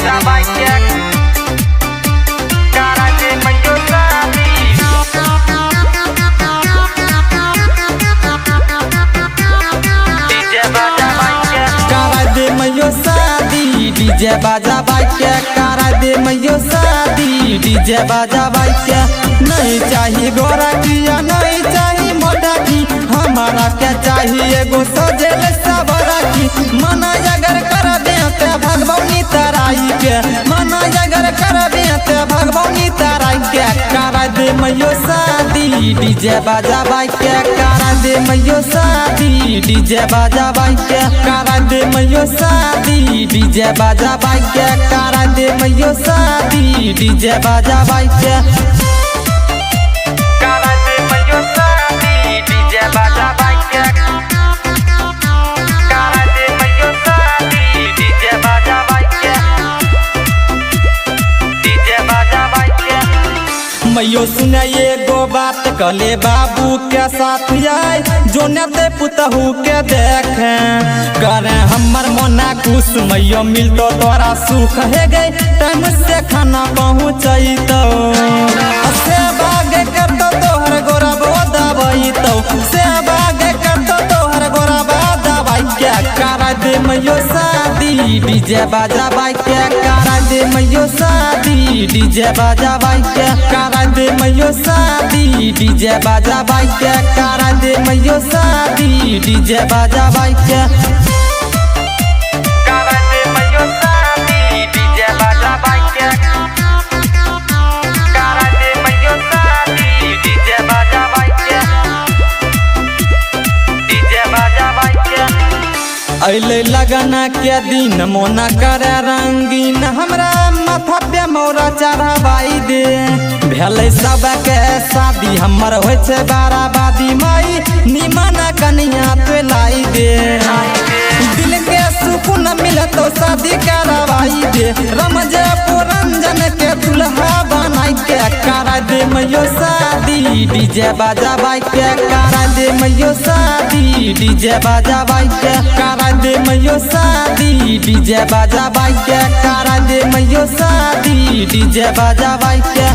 baja baiknya cara de menyusahkan DJ baja baiknya cara de menyusahkan DJ baja baiknya cara de menyusahkan DJ baja baiknya नहीं चाहिए गोरा किया नहीं चाहिए मोटा की हमारा क्या चाहिए गो सजेल सबरा की मना अगर कर दे ते भगवानी तराई के मना अगर कर दे ते भगवानी तराई के करा दे मयो शादी डीजे बाजा बाइक के करा दे मयो शादी डीजे बाजा बाइक के करा दे मयो शादी डीजे बाजा बाइक के करा दे मयो शादी डीजे बाजा बाइक के cara de menyusahkan DJ baja baiknya cara de menyusahkan DJ baja baiknya DJ baja baiknya मैयो सुने एगो बात कले बाबू के साथ आए जो नते पुतहू के देखे करे हमर मोना खुश मैयो मिलतो तोरा सुख है गई टाइम से खाना पहुँचई तो से बागे करतो तोहर गोरा दवाई तो से बागे करतो तोहर गोरा दवाई क्या करा दे मैयो शादी डीजे बाजा बाइक के करा दे मैयो शादी डीजे बाजा बाइक के करा दे मैयो शादी डीजे बाजा बाइक के करा दे मैयो शादी डीजे बाजा बाइक के cara de menyusahkan DJ baja baiknya cara de menyusahkan DJ baja baiknya DJ baja baiknya अले लगना के दिन मोना करे रंगीन हमरा माथा पे मोरा चढ़ावाई दे भेले सबके शादी हमर होय छै बाराबादी मई निमन कन्या तो लाई दे दिल के सुकून मिलतो शादी करवाई दे रमजे पुरंजन के दुल्हा बनाई के करा दे मैयो शादी डीजे बाजा बाइक के करा दे मैयो शादी डीजे बाजा बाइक के करा दे मैयो शादी डीजे बाजा बाइक के करा दे मैयो शादी डीजे बाजा बाइक के